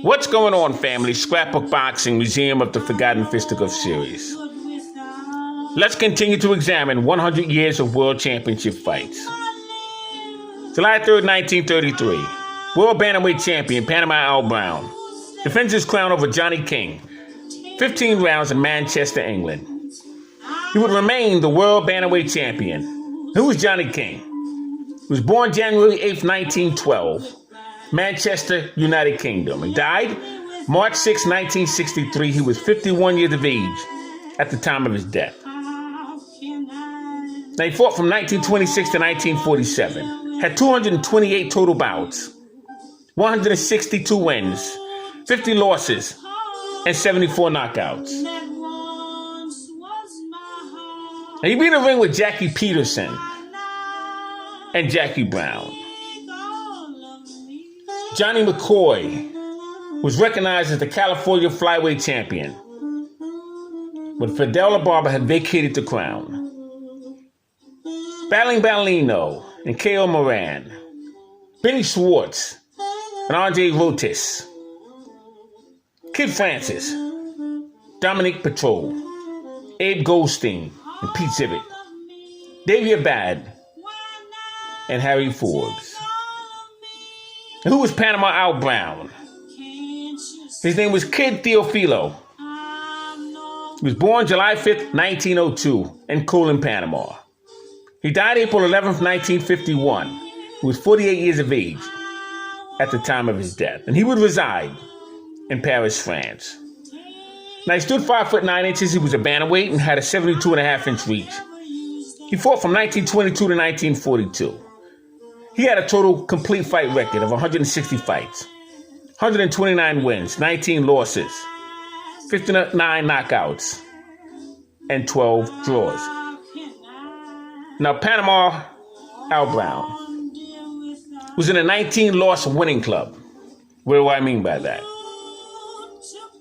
What's going on, family? Scrapbook Boxing Museum of the Forgotten Fisticuffs Series. Let's continue to examine 100 years of world championship fights. July 3rd, 1933. World Bantamweight champion Panama Al Brown defends his crown over Johnny King. 15 rounds in Manchester, England. He would remain the world Bantamweight champion. Who was Johnny King? He was born January 8th, 1912. Manchester, United Kingdom, and died March 6, 1963. He was 51 years of age at the time of his death. Now, he fought from 1926 to 1947, had 228 total bouts, 162 wins, 50 losses, and 74 knockouts. Now, he beat a ring with Jackie Peterson and Jackie Brown. Johnny McCoy was recognized as the California flyweight champion, but Fidel Barber had vacated the crown. Battling Ballino and K.O. Moran, Benny Schwartz and R.J. Rotis, Kid Francis, Dominic Patrol, Abe Goldstein and Pete Zivit, Davey Abad, and Harry Forbes. And who was Panama Al Brown? His name was Kid Theophilo. He was born July 5th, 1902 in Colon, Panama. He died April 11th, 1951. He was 48 years of age at the time of his death. And he would reside in Paris, France. Now, he stood 5'9". He was a bantamweight and had a 72.5-inch reach. He fought from 1922 to 1942. He had a total complete fight record of 160 fights, 129 wins, 19 losses, 59 knockouts, and 12 draws. Now, Panama Al Brown was in a 19-loss winning club. What do I mean by that?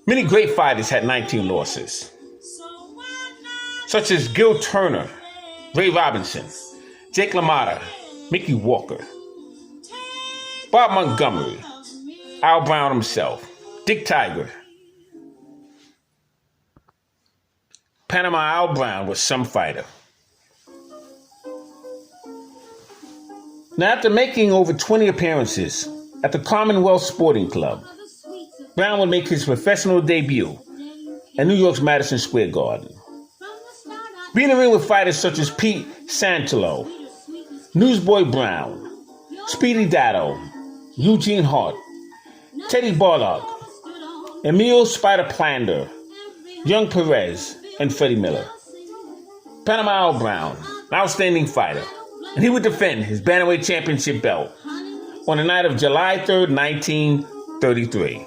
Many great fighters had 19 losses, such as Gil Turner, Ray Robinson, Jake LaMotta, Mickey Walker, Bob Montgomery, Al Brown himself, Dick Tiger. Panama Al Brown was some fighter. Now, after making over 20 appearances at the Commonwealth Sporting Club, Brown would make his professional debut at New York's Madison Square Garden. Being in the ring with fighters such as Pete Santolo, Newsboy Brown, Speedy Datto, Eugene Hart, Teddy Barlock, Emil Spider Plander, Young Perez, and Freddie Miller. Panama Al Brown, an outstanding fighter, and he would defend his Bantamweight Championship belt on the night of July 3rd, 1933.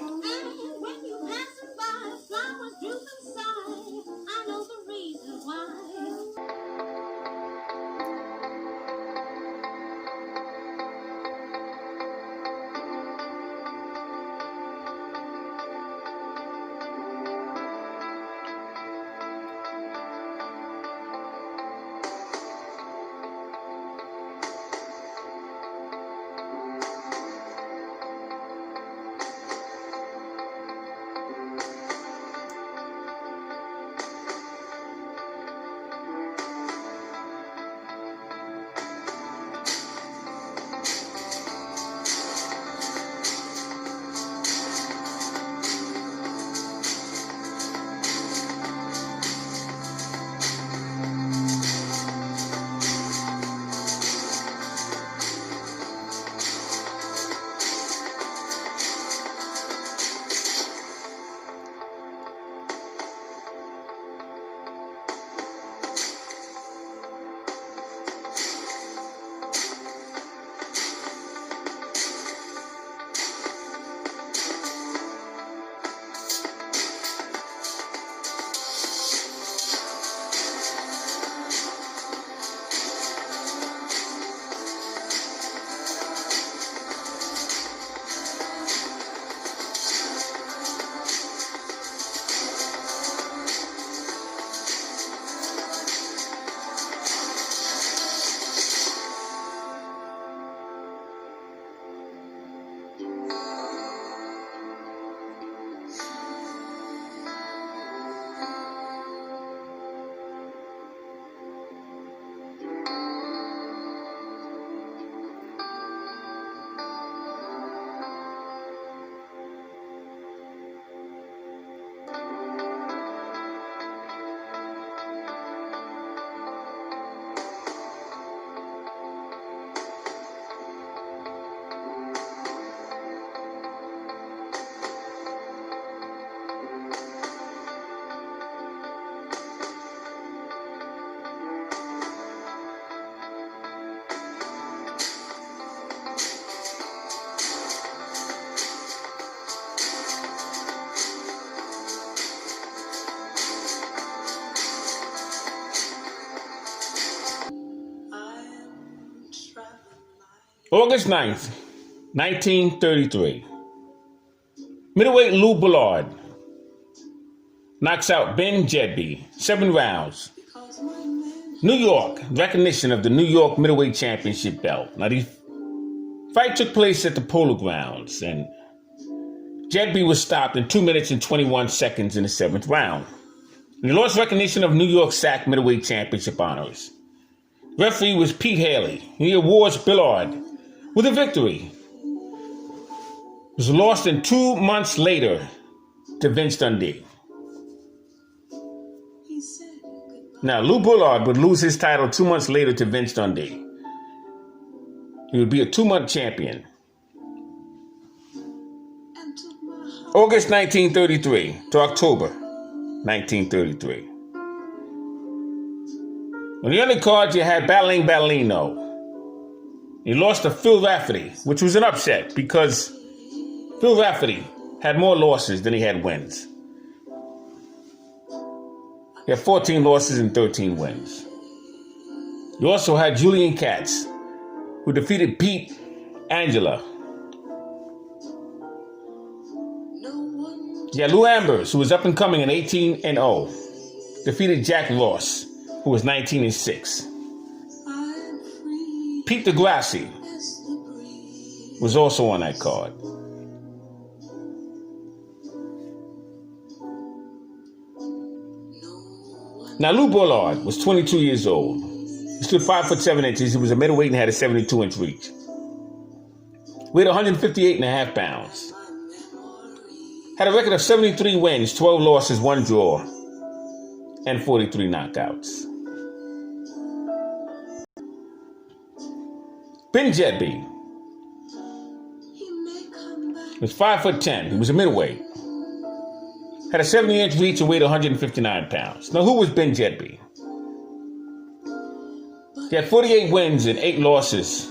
August 9th, 1933. Middleweight Lou Brouillard knocks out Ben Jedby, 7 rounds. New York, recognition of the New York Middleweight Championship belt. Now, the fight took place at the Polo Grounds, and Jedby was stopped in 2 minutes and 21 seconds in the 7th round. And he lost recognition of New York SAC Middleweight Championship honors. Referee was Pete Haley. He awards Brouillard with a victory. It was lost in 2 months later to Vince Dundee. Now, Lou Brouillard would lose his title 2 months later to Vince Dundee. He would be a 2-month champion. August 1933 to October 1933. On the undercard, you had Battling Ballino. He lost to Phil Rafferty, which was an upset because Phil Rafferty had more losses than he had wins. He had 14 losses and 13 wins. You also had Julian Katz, who defeated Pete Angela. You had Lou Ambers, who was up and coming in 18-0, defeated Jack Ross, who was 19-6. Pete DeGrassi was also on that card. Now, Lou Brouillard was 22 years old. He stood 5 foot 7 inches. He was a middleweight and had a 72-inch reach. Weighed 158.5 pounds. Had a record of 73 wins, 12 losses, 1 draw, and 43 knockouts. Ben Jedby was 5 foot 10. He was a middleweight. Had a 70-inch reach and weighed 159 pounds. Now, who was Ben Jedby? He had 48 wins and 8 losses,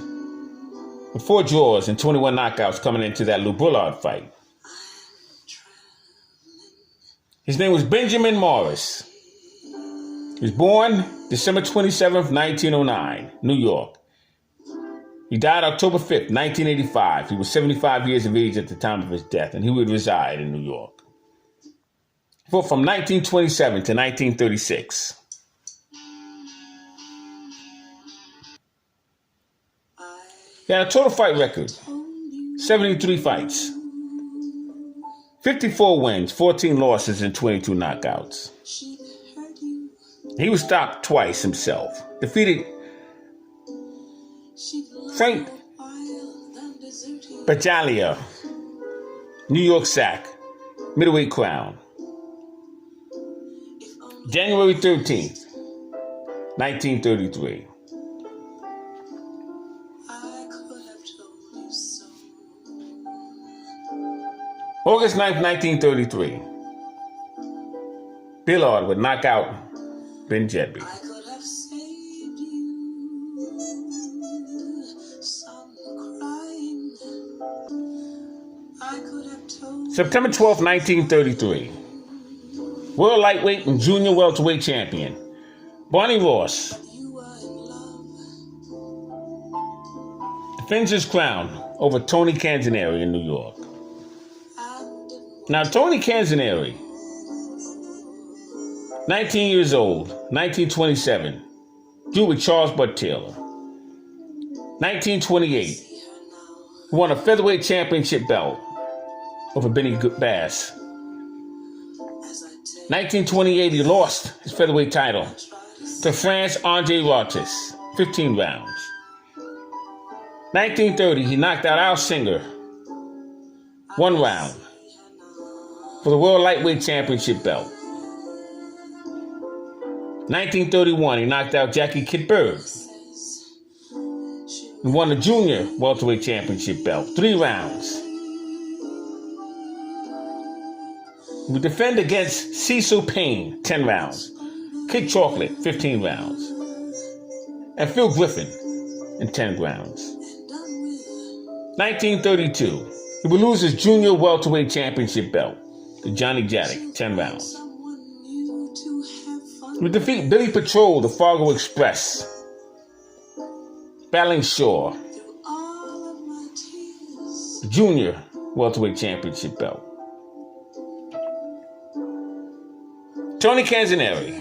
with 4 draws and 21 knockouts coming into that Lou Brouillard fight. His name was Benjamin Morris. He was born December 27th, 1909, New York. He died October 5th, 1985. He was 75 years of age at the time of his death, and he would reside in New York. He fought from 1927 to 1936. He had a total fight record, 73 fights, 54 wins, 14 losses, and 22 knockouts. He was stopped twice himself. Defeated Frank Bajalia, New York SAC, middleweight crown. January 13th, 1933. August 9th, 1933. Brouillard would knock out Ben Jedby. September 12th, 1933. World lightweight and junior welterweight champion, Barney Ross, defends his crown over Tony Canzoneri in New York. Now, Tony Canzoneri, 19 years old, 1927, drew with Charles Bud Taylor. 1928, he won a featherweight championship belt over Benny Bass. 1928, he lost his featherweight title to France-Andre Rotis, 15 rounds. 1930, he knocked out Al Singer, 1 round, for the World Lightweight Championship belt. 1931, he knocked out Jackie Kid Bird and won the Junior Welterweight Championship belt, 3 rounds. He would defend against Cecil Payne, 10 rounds. Kid Chocolate, 15 rounds. And Phil Griffin in 10 rounds. 1932, he would lose his Junior Welterweight Championship belt to Johnny Jaddick, 10 rounds. He would defeat Billy Patrol, the Fargo Express, battling Shaw, Junior welterweight championship belt. Tony Canzoneri,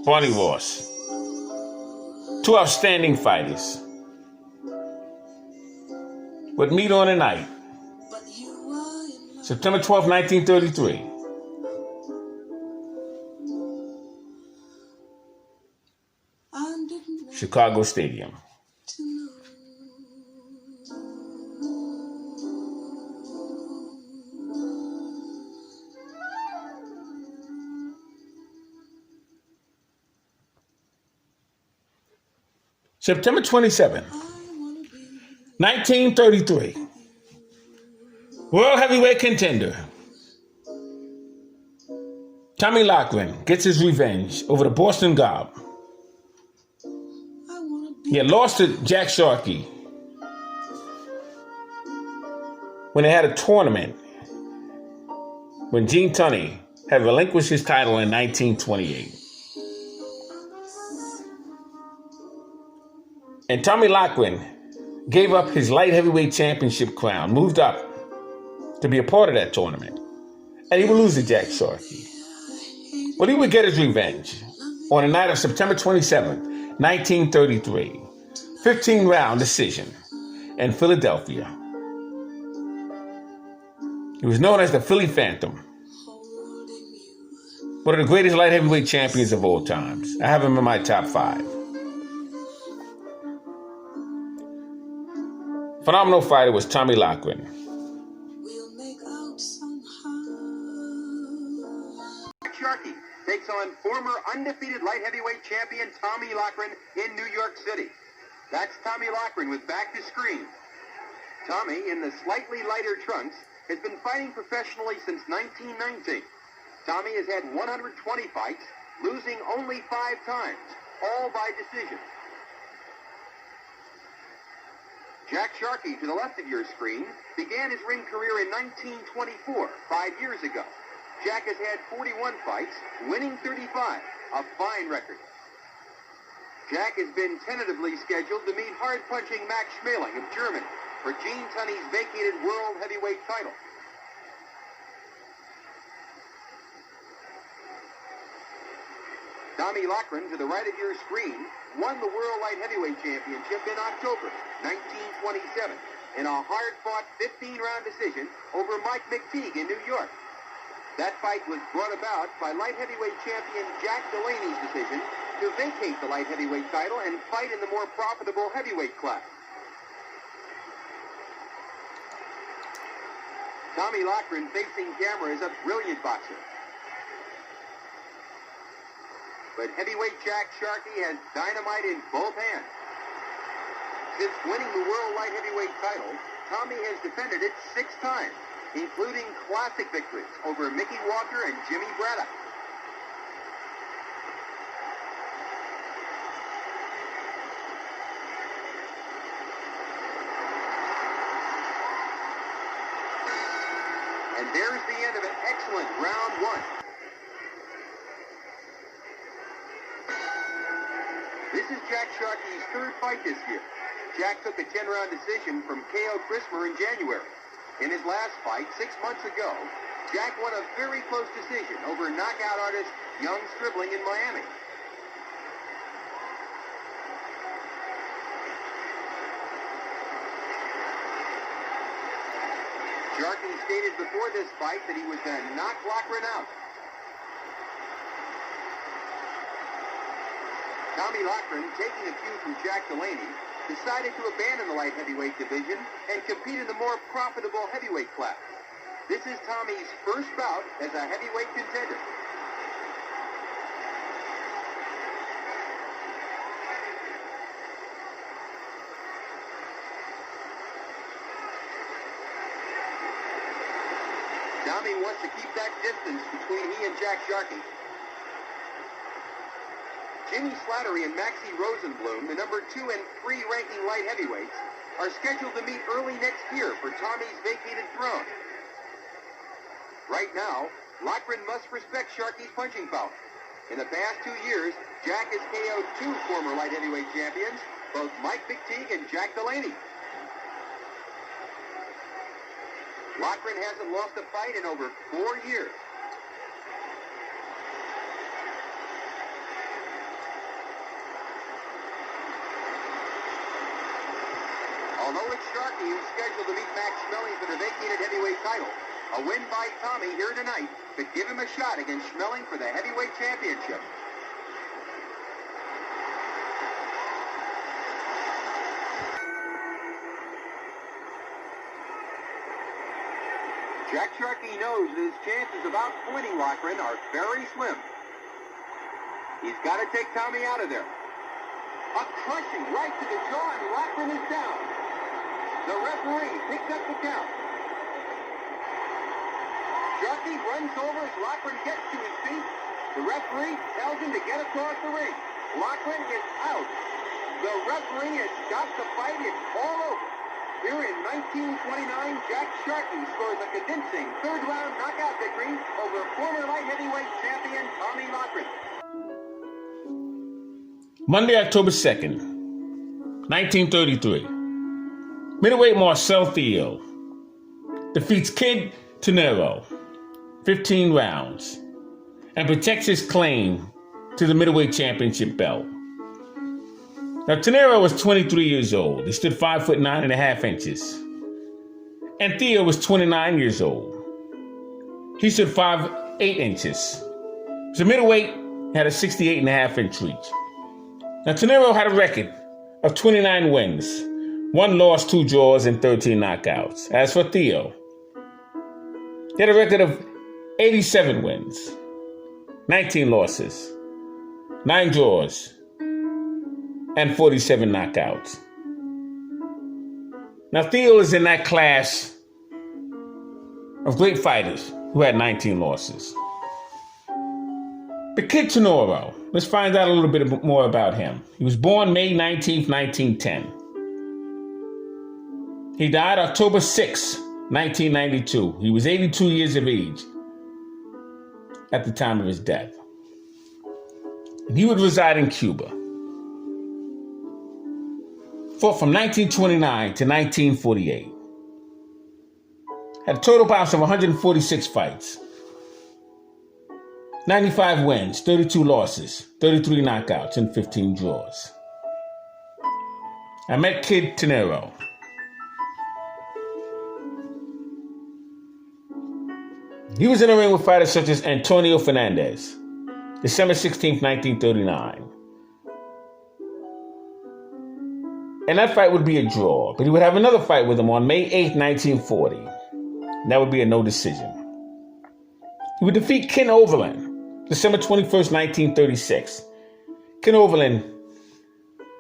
Barney Ross, two outstanding fighters would meet on a night, September 12, 1933. Chicago Stadium. September 27, 1933. World heavyweight contender Tommy Lochran gets his revenge over the Boston Gob. He had lost to Jack Sharkey when they had a tournament when Gene Tunney had relinquished his title in 1928. And Tommy Lochran gave up his light heavyweight championship crown, moved up to be a part of that tournament, and he would lose to Jack Sharkey. But he would get his revenge on the night of September 27th, 1933, 15-round decision in Philadelphia. He was known as the Philly Phantom, one of the greatest light heavyweight champions of all times. I have him in my top 5. Phenomenal fighter was Tommy Lochran. Sharkey takes on former undefeated light heavyweight champion Tommy Lochran in New York City. That's Tommy Lochran with back to screen. Tommy, in the slightly lighter trunks, has been fighting professionally since 1919. Tommy has had 120 fights, losing only 5 times, all by decision. Jack Sharkey, to the left of your screen, began his ring career in 1924, 5 years ago. Jack has had 41 fights, winning 35, a fine record. Jack has been tentatively scheduled to meet hard-punching Max Schmeling of Germany for Gene Tunney's vacated world heavyweight title. Tommy Lochran, to the right of your screen, won the World Light Heavyweight Championship in October 1927 in a hard-fought 15-round decision over Mike McTeague in New York. That fight was brought about by light heavyweight champion Jack Delaney's decision to vacate the light heavyweight title and fight in the more profitable heavyweight class. Tommy Lochran, facing camera, is a brilliant boxer. But heavyweight Jack Sharkey has dynamite in both hands. Since winning the World Light Heavyweight title, Tommy has defended it 6 times, including classic victories over Mickey Walker and Jimmy Braddock. And there's the end of an excellent round 1. This is Jack Sharkey's 3rd fight this year. Jack took a 10-round decision from K.O. Christopher in January. In his last fight, 6 months ago, Jack won a very close decision over knockout artist Young Stribling in Miami. Sharkey stated before this fight that he was going to knock Lochran out. Tommy Lochran, taking a cue from Jack Delaney, decided to abandon the light heavyweight division and compete in the more profitable heavyweight class. This is Tommy's first bout as a heavyweight contender. Tommy wants to keep that distance between he and Jack Sharkey. Jimmy Slattery and Maxie Rosenbloom, the number 2 and 3 ranking light heavyweights, are scheduled to meet early next year for Tommy's vacated throne. Right now, Lochran must respect Sharkey's punching power. In the past 2 years, Jack has KO'd 2 former light heavyweight champions, both Mike McTeague and Jack Delaney. Lochran hasn't lost a fight in over 4 years. Although it's Sharkey who's scheduled to meet Max Schmeling for the vacated heavyweight title, a win by Tommy here tonight could give him a shot against Schmeling for the heavyweight championship. Jack Sharkey knows that his chances of outpointing Lochran are very slim. He's got to take Tommy out of there. A crushing right to the jaw, and Lochran is down. The referee picks up the count. Sharkey runs over as Lochran gets to his feet. The referee tells him to get across the ring. Lochran is out. The referee has stopped the fight. It's all over. Here in 1929, Jack Sharkey scores a convincing third-round knockout victory over former light heavyweight champion Tommy Lochran. Monday, October 2nd, 1933. Middleweight Marcel Theo defeats Kid Tinero, 15 rounds, and protects his claim to the middleweight championship belt. Now, Tinero was 23 years old. He stood 5'9.5". And Theo was 29 years old. He stood 5'8". So middleweight had a 68.5-inch reach. Now, Tinero had a record of 29 wins, 1 loss, 2 draws, and 13 knockouts. As for Theo, he had a record of 87 wins, 19 losses, 9 draws, and 47 knockouts. Now, Theo is in that class of great fighters who had 19 losses. The Kid Tinero, let's find out a little bit more about him. He was born May 19th, 1910. He died October 6, 1992. He was 82 years of age at the time of his death. And he would reside in Cuba. Fought from 1929 to 1948. Had a total bout of 146 fights. 95 wins, 32 losses, 33 knockouts, and 15 draws. I met Kid Tinero. He was in the ring with fighters such as Antonio Fernandez, December 16th, 1939. And that fight would be a draw, but he would have another fight with him on May 8th, 1940. And that would be a no decision. He would defeat Ken Overland, December 21st, 1936. Ken Overland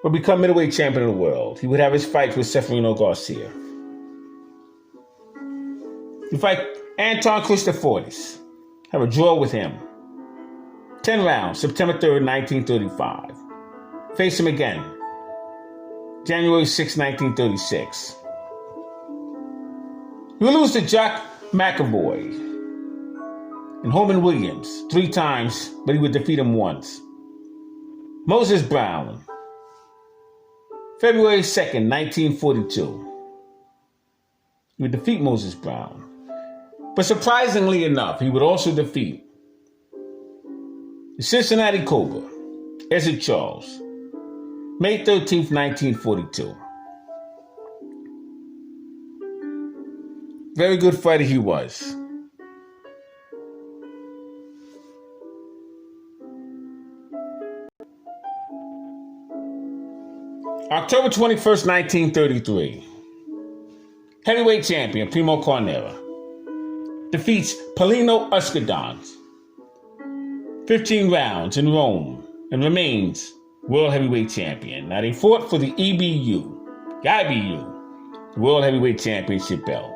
would become middleweight champion of the world. He would have his fights with Seferino Garcia. He'd fight Anton Christophoidis, have a draw with him. 10 rounds, September 3rd, 1935. Face him again, January 6, 1936. He would lose to Jock McAvoy and Holman Williams 3 times, but he would defeat him once. Moses Brown, February 2nd, 1942. He would defeat Moses Brown. But surprisingly enough, he would also defeat the Cincinnati Cobra, Ezzard Charles, May 13th, 1942. Very good fighter he was. October 21st, 1933. Heavyweight champion Primo Carnera defeats Paulno Uzcudun, 15 rounds in Rome, and remains world heavyweight champion. Now, they fought for the IBU, World Heavyweight Championship belt.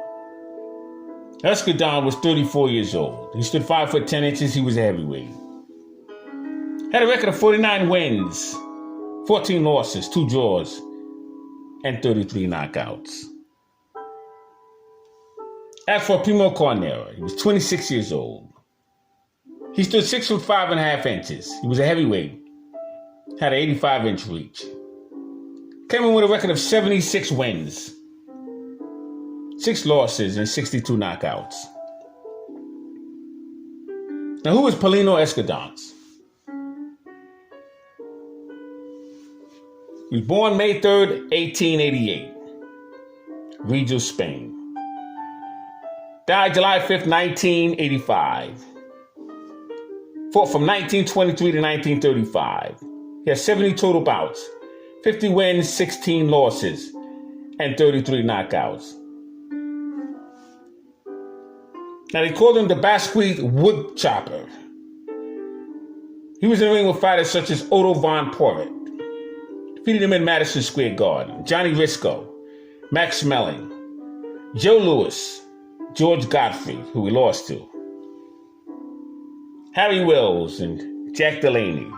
Uzcudun was 34 years old. He stood 5'10". He was a heavyweight. Had a record of 49 wins, 14 losses, 2 draws, and 33 knockouts. As for Primo Carnera, he was 26 years old. He stood 6'5.5". He was a heavyweight. Had an 85-inch reach. Came in with a record of 76 wins, 6 losses, and 62 knockouts. Now, who is Paulno Uzcudun? He was born May 3rd, 1888, Reggio, Spain. Died July 5th, 1985. Fought from 1923 to 1935. He has 70 total bouts, 50 wins, 16 losses, and 33 knockouts. Now, they called him the Basque wood chopper. He was in the ring with fighters such as Otto von Porritt. Defeated him in Madison Square Garden. Johnny Risco, Max Schmeling, Joe Louis, George Godfrey, who he lost to, Harry Wells, and Jack Delaney,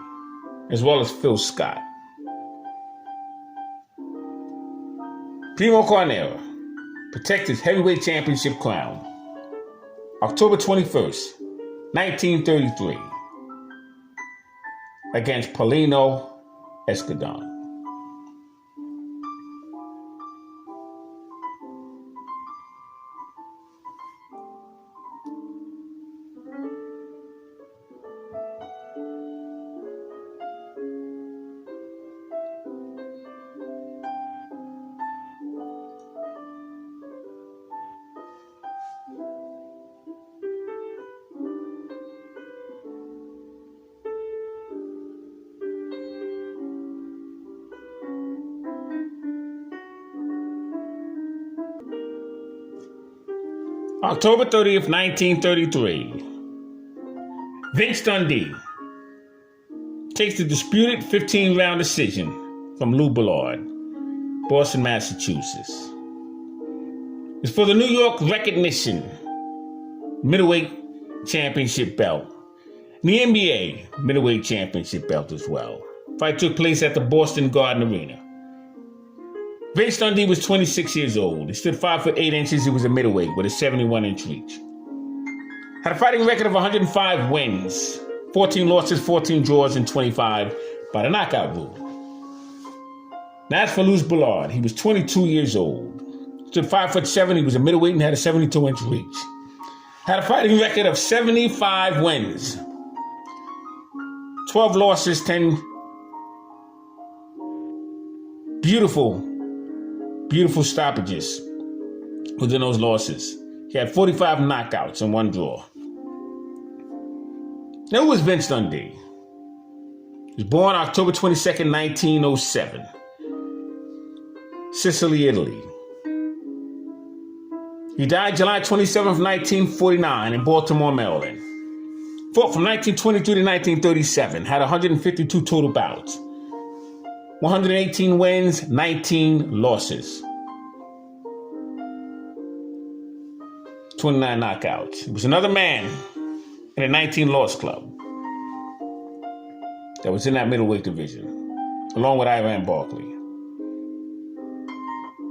as well as Phil Scott. Primo Carnera protected his heavyweight championship crown October 21st, 1933, against Paulno Uzcudun. October 30th, 1933. Vince Dundee takes the disputed 15-round decision from Lou Brouillard, Boston, Massachusetts. It's for the New York Recognition middleweight championship belt, and the NBA middleweight championship belt as well. Fight took place at the Boston Garden Arena. Vince Dundee was 26 years old. He stood 5 foot 8 inches. He was a middleweight with a 71-inch reach. Had a fighting record of 105 wins, 14 losses, 14 draws, and 25 by the knockout rule. Now, as for Lou Brouillard, he was 22 years old. Stood 5 foot 7. He was a middleweight and had a 72-inch reach. Had a fighting record of 75 wins, 12 losses, 10 beautiful stoppages within those losses. He had 45 knockouts and 1 draw. Now, who was Vince Dundee? He was born October 22nd, 1907. Sicily, Italy. He died July 27th, 1949 in Baltimore, Maryland. Fought from 1923 to 1937. Had 152 total bouts. 118 wins, 19 losses. 29 knockouts. He was another man in a 19-loss club that was in that middleweight division, along with Iran Barkley.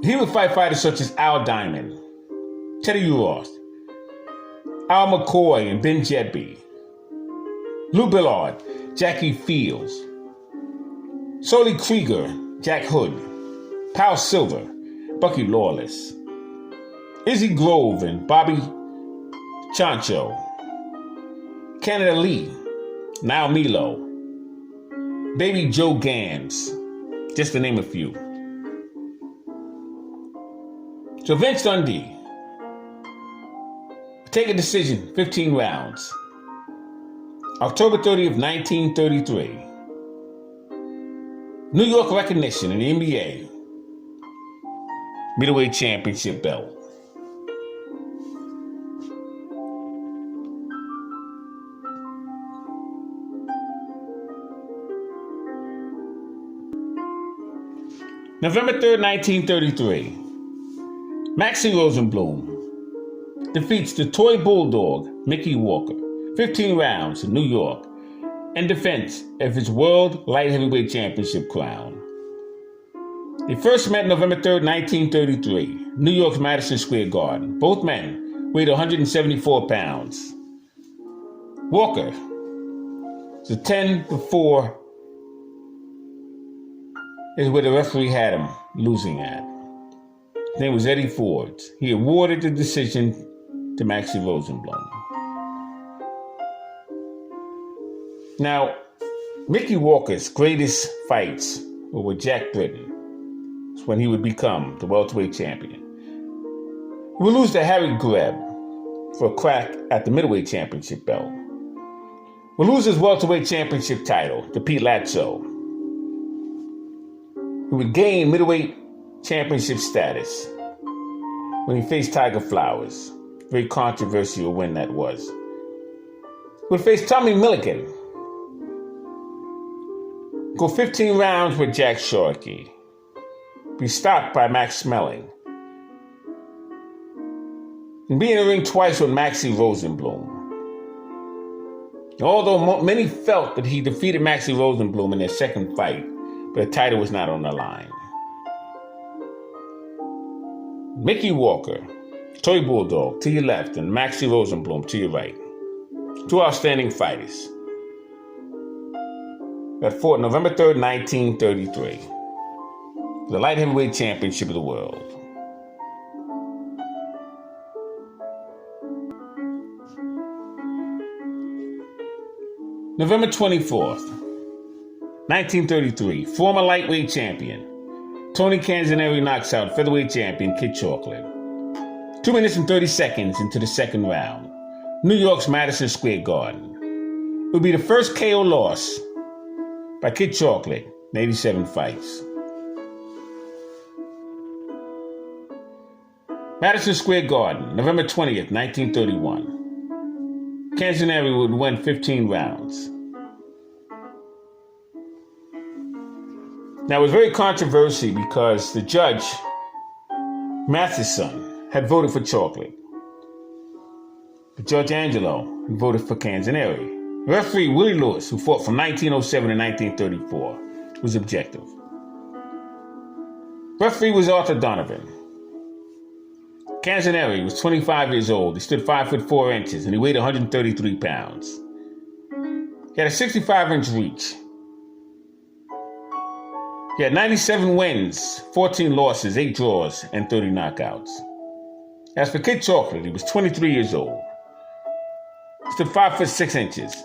He would fight fighters such as Al Diamond, Teddy Ross, Al McCoy, and Ben Jedby, Lou Brouillard, Jackie Fields, Sully Krieger, Jack Hood, Pal Silver, Bucky Lawless, Izzy Grove, and Bobby Chancho, Canada Lee, Niall Milo, Baby Joe Gans, just to name a few. So Vince Dundee take a decision, 15 rounds. October 30th, 1933. New York Recognition in the NBA middleweight championship belt. November 3rd, 1933. Maxie Rosenbloom defeats the toy bulldog Mickey Walker, 15 rounds in New York, in defense of his World Light Heavyweight Championship crown. They first met November 3rd, 1933, New York's Madison Square Garden. Both men weighed 174 pounds. Walker was a 10-4 is where the referee had him losing at. His name was Eddie Ford. He awarded the decision to Maxie Rosenbloom. Now, Mickey Walker's greatest fights were with Jack Britton. That's when he would become the welterweight champion. He would lose to Harry Greb for a crack at the middleweight championship belt. He would lose his welterweight championship title to Pete Latzo. He would gain middleweight championship status when he faced Tiger Flowers. Very controversial win that was. He would face Tommy Milligan. Go 15 rounds with Jack Sharkey. Be stopped by Max Smelling. And be in the ring twice with Maxie Rosenbloom. Although many felt that he defeated Maxie Rosenbloom in their second fight, but the title was not on the line. Mickey Walker, Toy Bulldog to your left, and Maxie Rosenbloom to your right. Two outstanding fighters that fought November 3rd, 1933, for the light heavyweight championship of the world. November 24th, 1933, former lightweight champion Tony Canzoneri knocks out featherweight champion Kid Chocolate. 2 minutes and 30 seconds into the second round, New York's Madison Square Garden. It would be the first KO loss by Kid Chocolate in 87 fights. Madison Square Garden, November 20th, 1931. Canzoneri would win 15 rounds. Now, it was very controversial because the judge, Matheson, had voted for Chocolate. But Judge Angelo had voted for Canzoneri. Referee Willie Lewis, who fought from 1907 to 1934, was objective. Referee was Arthur Donovan. Canzoneri was 25 years old. He stood 5 foot 4 inches and he weighed 133 pounds. He had a 65-inch reach. He had 97 wins, 14 losses, 8 draws, and 30 knockouts. As for Kid Chocolate, he was 23 years old. He stood 5 foot 6 inches